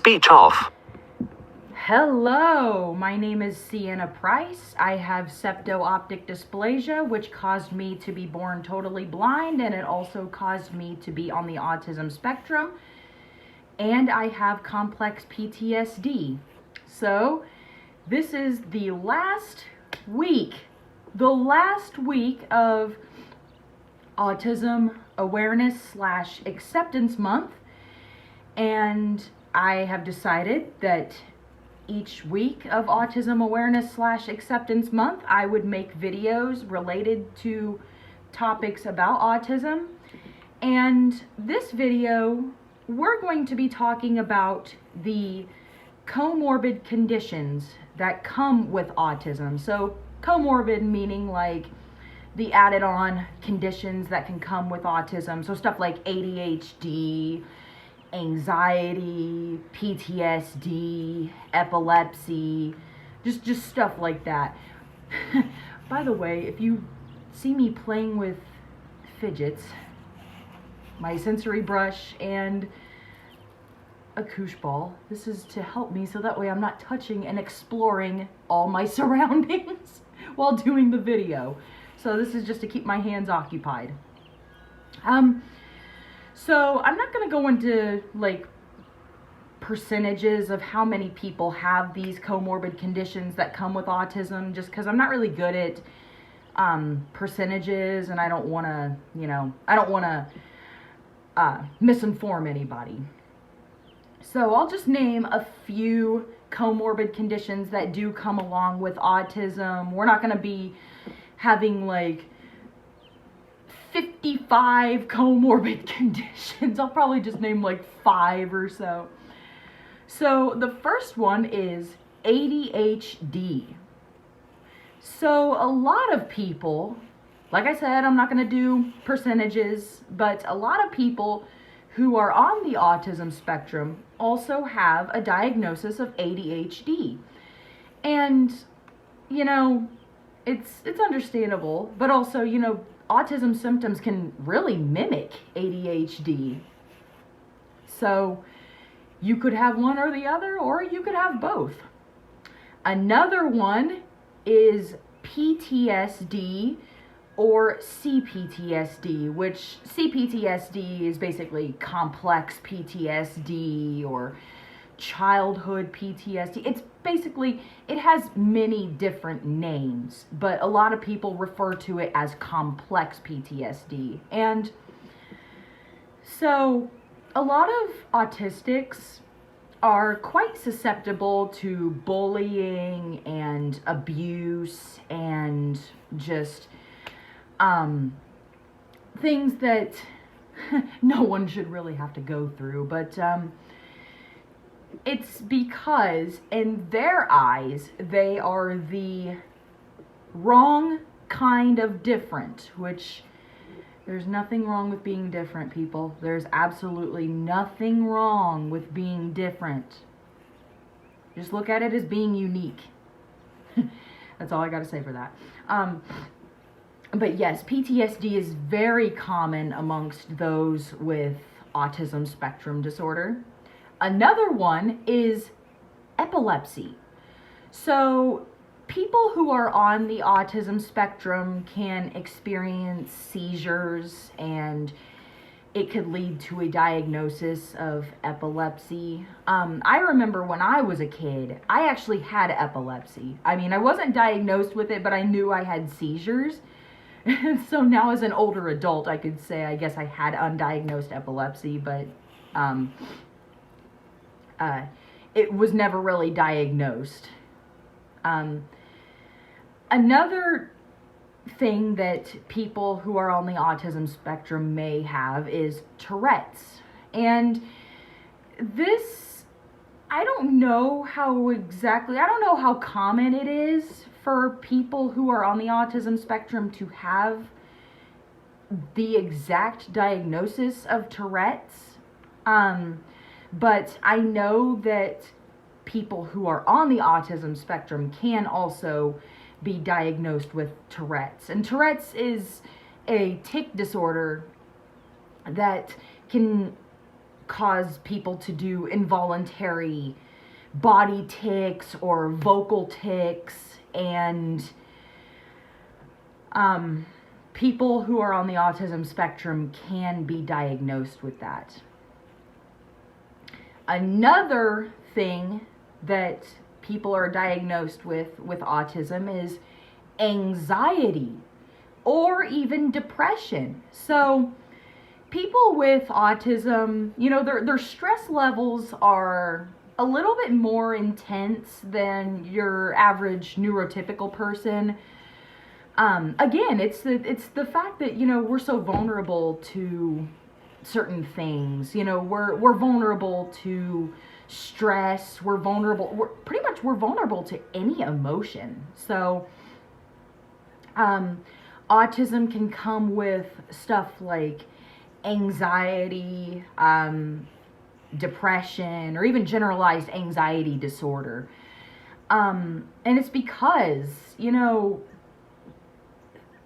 Speech off. Hello, my name is Sienna Price. I have septo-optic dysplasia, which caused me to be born totally blind, and it also caused me to be on the autism spectrum. And I have complex PTSD. So, this is the last week of Autism Awareness / Acceptance Month. And I have decided that each week of Autism Awareness / Acceptance Month, I would make videos related to topics about autism. And this video, we're going to be talking about the comorbid conditions that come with autism. So comorbid meaning like the added on conditions that can come with autism. So stuff like ADHD, anxiety, PTSD, epilepsy, just stuff like that. By the way, if you see me playing with fidgets, my sensory brush and a koosh ball, this is to help me so that way I'm not touching and exploring all my surroundings while doing the video. So this is just to keep my hands occupied. So I'm not going to go into like percentages of how many people have these comorbid conditions that come with autism, just because I'm not really good at percentages, and I don't want to, misinform anybody. So I'll just name a few comorbid conditions that do come along with autism. We're not going to be having like 55 comorbid conditions. I'll probably just name like 5 or so. So the first one is ADHD. So a lot of people, like I said, I'm not going to do percentages, but a lot of people who are on the autism spectrum also have a diagnosis of ADHD. And, it's understandable, but also, autism symptoms can really mimic ADHD. So you could have one or the other, or you could have both. Another one is PTSD or CPTSD, which CPTSD is basically complex PTSD or childhood PTSD. It's basically, it has many different names, but a lot of people refer to it as complex PTSD. And so a lot of autistics are quite susceptible to bullying and abuse and just things that no one should really have to go through, but it's because in their eyes they are the wrong kind of different, which there's nothing wrong with being different, people. There's absolutely nothing wrong with being different. Just look at it as being unique. That's all I gotta say for that. But yes, PTSD is very common amongst those with autism spectrum disorder. Another one is epilepsy. So people who are on the autism spectrum can experience seizures, and it could lead to a diagnosis of epilepsy. I remember when I was a kid, I actually had epilepsy. I mean, I wasn't diagnosed with it, but I knew I had seizures. So now as an older adult, I could say, I guess I had undiagnosed epilepsy, but it was never really diagnosed. Another thing that people who are on the autism spectrum may have is Tourette's. And this, I don't know how common it is for people who are on the autism spectrum to have the exact diagnosis of Tourette's. But I know that people who are on the autism spectrum can also be diagnosed with Tourette's. And Tourette's is a tic disorder that can cause people to do involuntary body tics or vocal tics, and people who are on the autism spectrum can be diagnosed with that. Another thing that people are diagnosed with autism is anxiety or even depression. So people with autism, you know, their stress levels are a little bit more intense than your average neurotypical person. Again, it's the fact that, you know, we're so vulnerable to certain things. You know, we're vulnerable to stress. We're vulnerable to any emotion. So, autism can come with stuff like anxiety, depression, or even generalized anxiety disorder. And it's because, you know,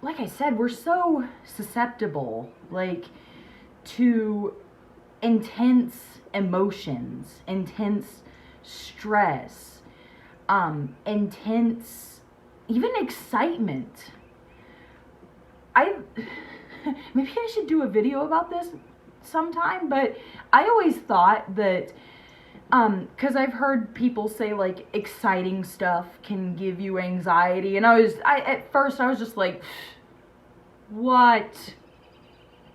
like I said, we're so susceptible, like, to intense emotions, intense stress, intense, even excitement. Maybe I should do a video about this sometime, but I always thought that, because I've heard people say, like, exciting stuff can give you anxiety, and at first I was just like, what?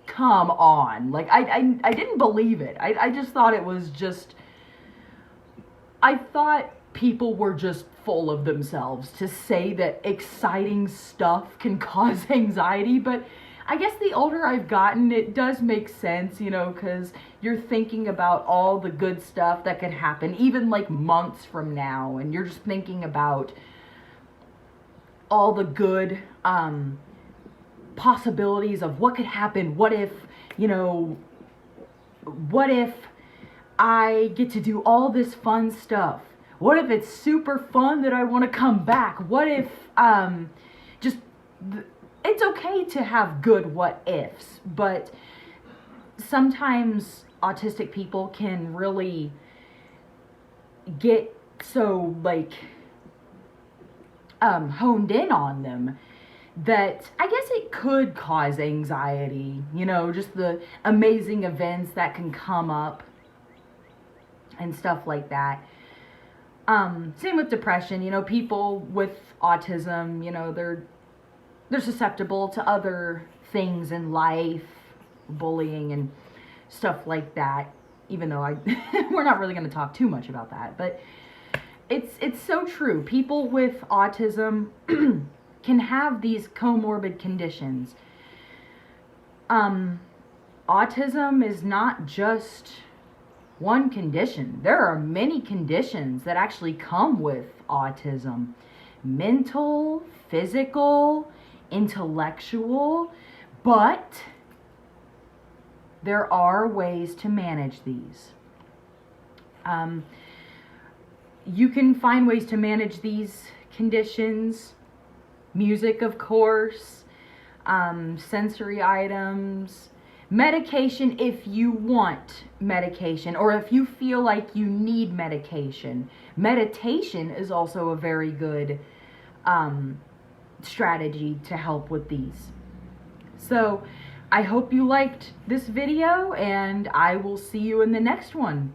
Come on. Like, I didn't believe it. I just thought it was just, I thought people were just full of themselves to say that exciting stuff can cause anxiety, but I guess the older I've gotten, it does make sense, you know, because you're thinking about all the good stuff that could happen, even like months from now, and you're just thinking about all the good possibilities of what could happen. What if, you know, what if I get to do all this fun stuff? What if it's super fun that I want to come back? What if, it's okay to have good what ifs, but sometimes autistic people can really get so, like, honed in on them that I guess it could cause anxiety, you know, just the amazing events that can come up and stuff like that. Same with depression. You know, people with autism, you know, they're susceptible to other things in life, bullying and stuff like that, even though we're not really going to talk too much about that, but it's so true. People with autism can have these comorbid conditions. Autism is not just one condition. There are many conditions that actually come with autism. Mental, physical, intellectual, but there are ways to manage these. You can find ways to manage these conditions. Music, of course, sensory items, medication if you want medication, or if you feel like you need medication. Meditation is also a very good strategy to help with these. So I hope you liked this video, and I will see you in the next one.